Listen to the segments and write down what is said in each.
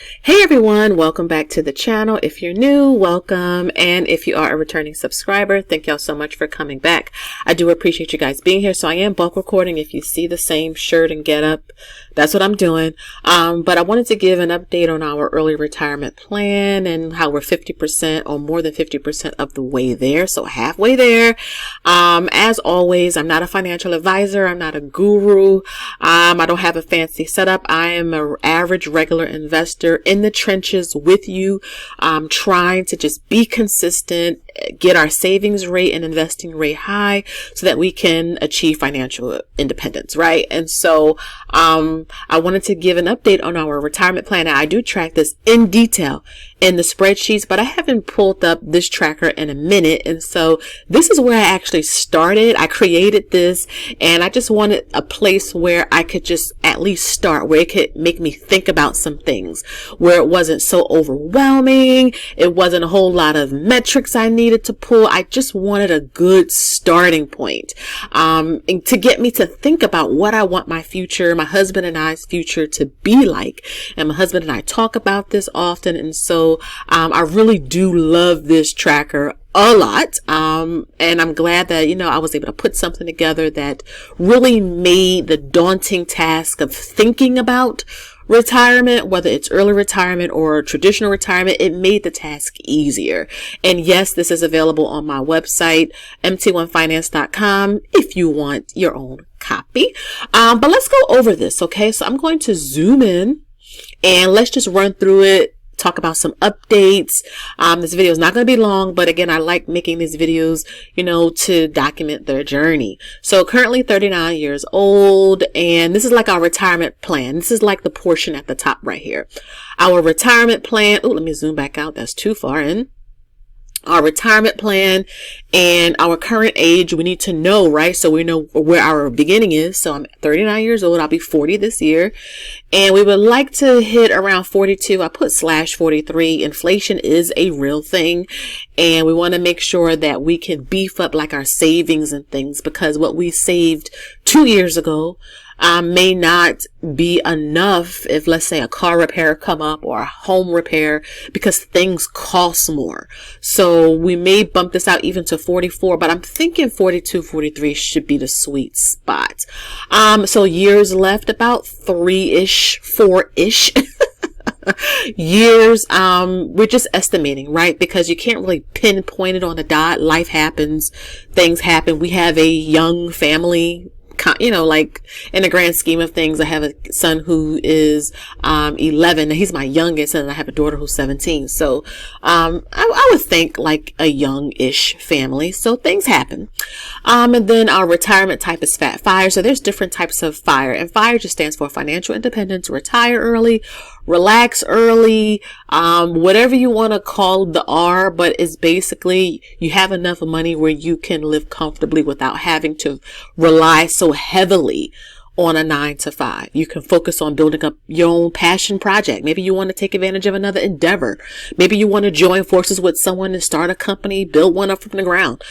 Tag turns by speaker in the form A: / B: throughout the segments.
A: Hey everyone, welcome back to the channel. If you're new, welcome. And if you are a returning subscriber, thank y'all so much for coming back. I do appreciate you guys being here. So I am bulk recording. If you see the same shirt and get up, that's what I'm doing. But I wanted to give an update on our early retirement plan and how we're 50% or more than 50% of the way there. So halfway there. As always, I'm not a financial advisor. I'm not a guru. I don't have a fancy setup. I am an average regular investor in the trenches with you, trying to just be consistent, get our savings rate and investing rate high so that we can achieve financial independence, right? And so I wanted to give an update on our retirement plan. Now, I do track this in detail in the spreadsheets, but I haven't pulled up this tracker in a minute. And so this is where I actually started. I created this and I just wanted a place where I could just at least start, where it could make me think about some things, where it wasn't so overwhelming. It wasn't a whole lot of metrics I needed to pull. I just wanted a good starting point, and to get me to think about what I want my future, my husband and I's future to be like. And my husband and I talk about this often. And so I really do love this tracker a lot. And I'm glad that, I was able to put something together that really made the daunting task of thinking about retirement, whether it's early retirement or traditional retirement, it made the task easier. And yes, this is available on my website, mt1finance.com, if you want your own copy. But let's go over this. Okay. So I'm going to zoom in and let's just run through it. Talk about some updates. This video is not going to be long, but again, I like making these videos, to document their journey. So currently 39 years old, and this is like our retirement plan. This is like the portion at the top right here. Our retirement plan. Oh, let me zoom back out. That's too far in. Our retirement plan and our current age, we need to know, right? So we know where our beginning is. So I'm 39 years old. I'll be 40 this year. And we would like to hit around 42. I put /43. Inflation is a real thing. And we want to make sure that we can beef up like our savings and things, because what we saved 2 years ago may not be enough if, let's say, a car repair come up or a home repair, because things cost more. So we may bump this out even to 44, but I'm thinking 42, 43 should be the sweet spot. So years left, about 3-ish, 4-ish. Years, we're just estimating, right? Because you can't really pinpoint it on the dot. Life happens, things happen. We have a young family. Like in the grand scheme of things, I have a son who is 11. He's my youngest, and I have a daughter who's 17. So I would think like a young-ish family. So things happen. And then our retirement type is Fat Fire. So there's different types of FIRE, and FIRE just stands for financial independence, retire early, relax early, whatever you want to call the R, but it's basically you have enough money where you can live comfortably without having to rely so heavily on a 9-to-5. You can focus on building up your own passion project. Maybe you want to take advantage of another endeavor. Maybe you want to join forces with someone and start a company, build one up from the ground.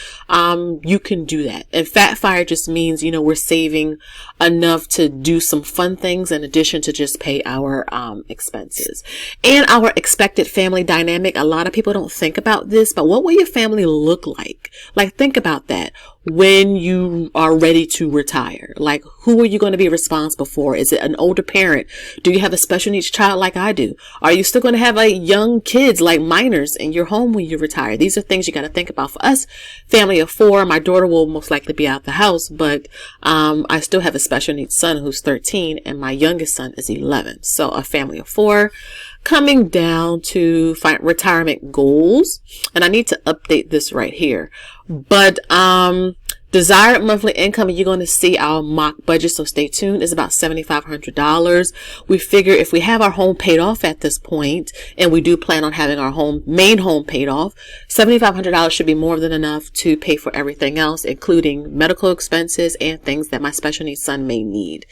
A: You can do that. And Fat Fire just means, we're saving enough to do some fun things in addition to just pay our expenses. And our expected family dynamic. A lot of people don't think about this, but what will your family look like? Like, think about that. When you are ready to retire, like, who are you going to be responsible for? Is it an older parent? Do you have a special needs child like I do? Are you still going to have like young kids, like minors, in your home when you retire? These are things you got to think about. For us, family of 4, my daughter will most likely be out the house, but I still have a special needs son who's 13, and my youngest son is 11. So a family of 4. Coming down to retirement goals, and I need to update this right here, but desired monthly income, you're going to see our mock budget, so stay tuned, is about $7,500. We figure if we have our home paid off at this point, and we do plan on having our main home paid off, $7,500 should be more than enough to pay for everything else, including medical expenses and things that my special needs son may need.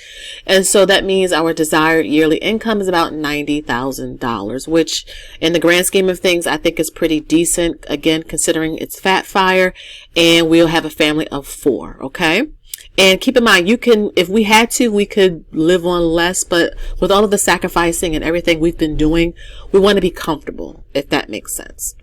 A: And so that means our desired yearly income is about $90,000, which in the grand scheme of things, I think is pretty decent. Again, considering it's Fat Fire, and we'll have a family of 4. Okay. And keep in mind, if we had to, we could live on less, but with all of the sacrificing and everything we've been doing, we want to be comfortable, if that makes sense.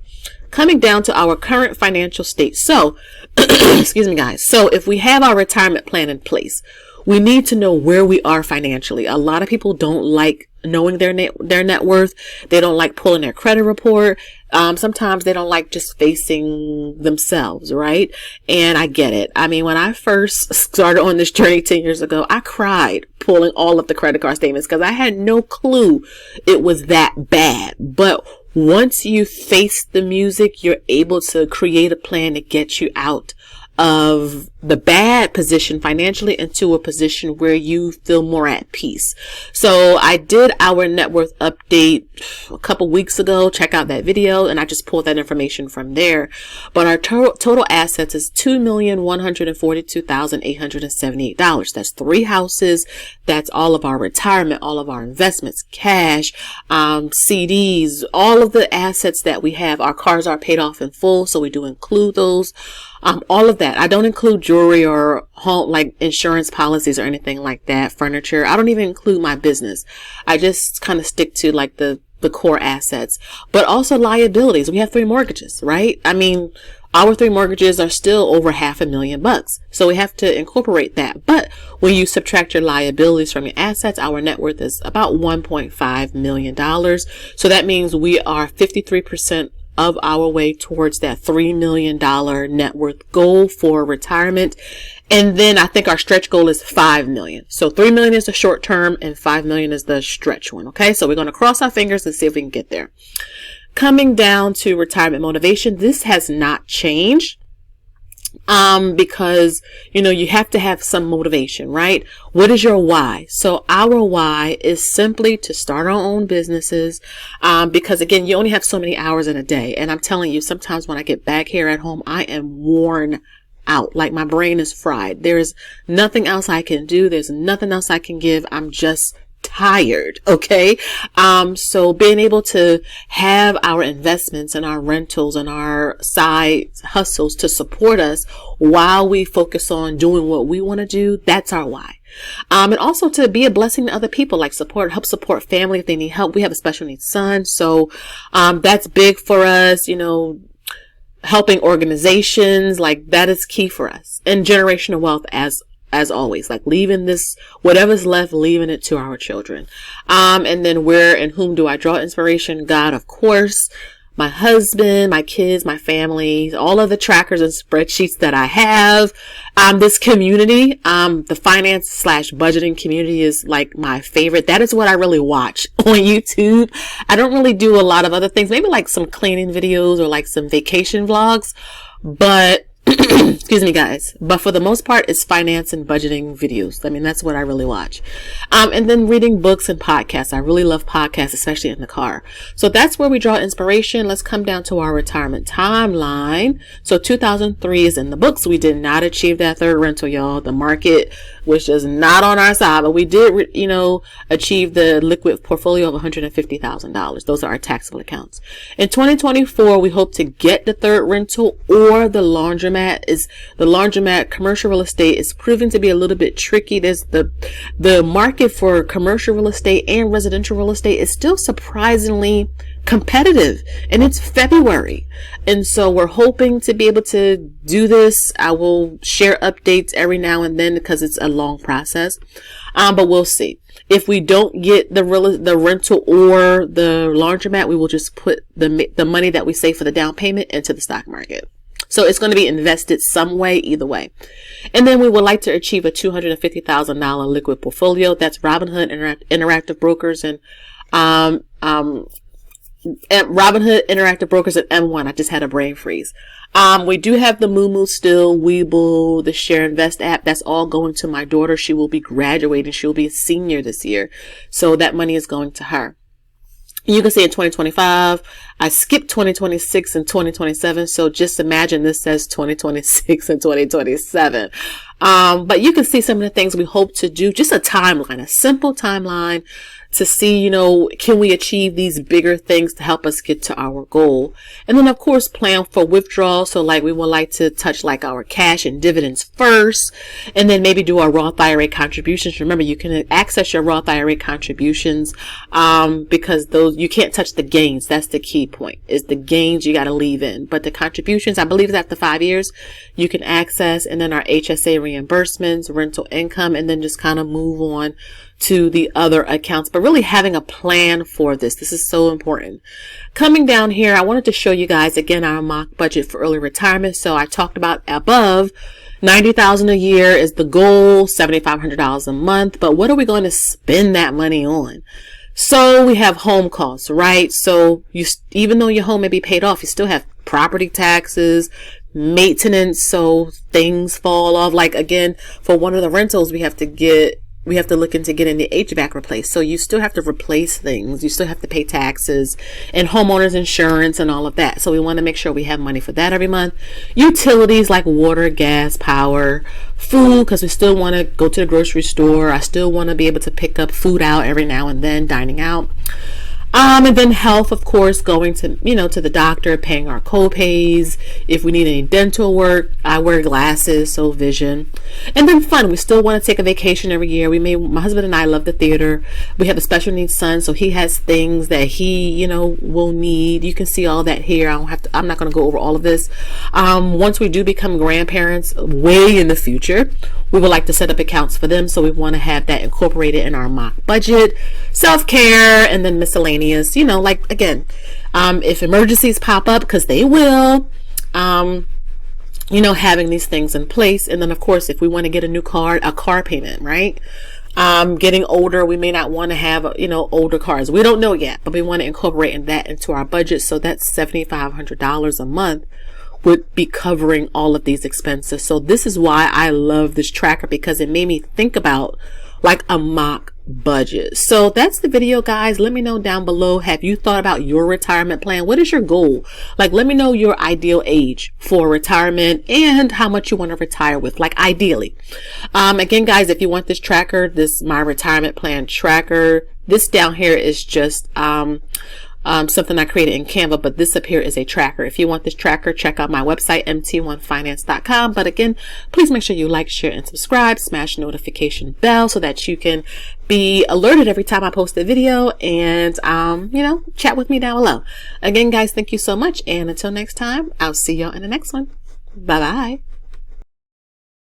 A: Coming down to our current financial state. So, excuse me, guys. So if we have our retirement plan in place, we need to know where we are financially. A lot of people don't like knowing their net worth. They don't like pulling their credit report. Sometimes they don't like just facing themselves, right? And I get it. I mean, when I first started on this journey 10 years ago, I cried pulling all of the credit card statements because I had no clue it was that bad. But once you face the music, you're able to create a plan to get you out of the bad position financially into a position where you feel more at peace. So I did our net worth update a couple weeks ago. Check out that video, and I just pulled that information from there. But our total assets is $2,142,878. That's 3 houses. That's all of our retirement, all of our investments, cash, CDs, all of the assets that we have. Our cars are paid off in full, so we do include those. All of that. I don't include jewelry or home, like insurance policies or anything like that, furniture. I don't even include my business. I just kind of stick to like the core assets, but also liabilities. We have 3 mortgages, right? I mean, our 3 mortgages are still over $500,000. So we have to incorporate that. But when you subtract your liabilities from your assets, our net worth is about $1.5 million. So that means we are 53% of our way towards that $3 million net worth goal for retirement. And then I think our stretch goal is 5 million. So 3 million is the short term and 5 million is the stretch one. Okay. So we're going to cross our fingers and see if we can get there. Coming down to retirement motivation, this has not changed. Because, you have to have some motivation, right? What is your why? So our why is simply to start our own businesses. Because again, you only have so many hours in a day. And I'm telling you, sometimes when I get back here at home, I am worn out. Like my brain is fried. There's nothing else I can do. There's nothing else I can give. I'm just tired. Okay. So being able to have our investments and our rentals and our side hustles to support us while we focus on doing what we want to do, that's our why. And also to be a blessing to other people, like help support family if they need help. We have a special needs son. So, that's big for us, helping organizations, like that is key for us, and generational wealth as always, like leaving this, whatever's left, leaving it to our children. And then where and whom do I draw inspiration? God, of course, my husband, my kids, my family, all of the trackers and spreadsheets that I have. This community, the finance/budgeting community is like my favorite. That is what I really watch on YouTube. I don't really do a lot of other things, maybe like some cleaning videos or like some vacation vlogs, but excuse me, guys. But for the most part, it's finance and budgeting videos. I mean, that's what I really watch. And then reading books and podcasts. I really love podcasts, especially in the car. So that's where we draw inspiration. Let's come down to our retirement timeline. So 2003 is in the books. We did not achieve that 3rd rental, y'all. The market was just not on our side, but we did, achieve the liquid portfolio of $150,000. Those are our taxable accounts. In 2024, we hope to get the 3rd rental or the laundromat. Commercial real estate is proving to be a little bit tricky. There's the market for commercial real estate and residential real estate is still surprisingly competitive, and it's February. And so we're hoping to be able to do this. I will share updates every now and then because it's a long process. But we'll see. If we don't get the rental or the laundromat, we will just put the money that we save for the down payment into the stock market. So it's going to be invested some way, either way. And then we would like to achieve a $250,000 liquid portfolio. That's Robinhood Interactive Brokers and Robinhood Interactive Brokers at M1. I just had a brain freeze. We do have the Moomoo still, Webull, the Share Invest app. That's all going to my daughter. She will be graduating. She will be a senior this year. So that money is going to her. You can see in 2025, I skipped 2026 and 2027. So just imagine this says 2026 and 2027. But you can see some of the things we hope to do. Just a timeline, a simple timeline to see, you know, can we achieve these bigger things to help us get to our goal? And then of course, plan for withdrawal. So like we would like to touch like our cash and dividends first, and then maybe do our Roth IRA contributions. Remember, you can access your Roth IRA contributions, because those, you can't touch the gains. That's the key point, is the gains you got to leave in. But the contributions, I believe, is after 5 years, you can access. And then our HSA reimbursements, rental income, and then just kind of move on to the other accounts. But really having a plan for this. This is so important. Coming down here, I wanted to show you guys again our mock budget for early retirement. So I talked about above, $90,000 a year is the goal, $7,500 a month. But what are we going to spend that money on? So we have home costs, right? So you, even though your home may be paid off, you still have property taxes, maintenance. So things fall off. Like again, for one of the rentals, we have to look into getting the HVAC replaced. So you still have to replace things. You still have to pay taxes and homeowners insurance and all of that. So we want to make sure we have money for that every month. Utilities like water, gas, power, food, because we still want to go to the grocery store. I still want to be able to pick up food out every now and then, dining out. And then health, of course, going to, you know, to the doctor, paying our co-pays. If we need any dental work, I wear glasses, so vision. And then fun. We still want to take a vacation every year. My husband and I love the theater. We have a special needs son, so he has things that he, you know, will need. You can see all that here. I'm not going to go over all of this. Once we do become grandparents way in the future, we would like to set up accounts for them. So we want to have that incorporated in our mock budget, self-care, and then miscellaneous. You know, like again, if emergencies pop up, because they will, you know, having these things in place. And then of course, if we want to get a car payment, right? Getting older, we may not want to have, you know, older cars. We don't know yet, but we want to incorporate that into our budget. So that's $7,500 a month would be covering all of these expenses. So this is why I love this tracker, because it made me think about like a mock budget. So that's the video, guys. Let me know down below, have you thought about your retirement plan? What is your goal? Like, let me know your ideal age for retirement and how much you want to retire with, like ideally. Again, guys, if you want this tracker, this my retirement plan tracker, this down here is just something I created in Canva, but this up here is a tracker. If you want this tracker, check out my website, mt1finance.com. But again, please make sure you like, share, and subscribe. Smash the notification bell so that you can be alerted every time I post a video, and you know, chat with me down below. Again, guys, thank you so much, and until next time, I'll see y'all in the next one. Bye bye.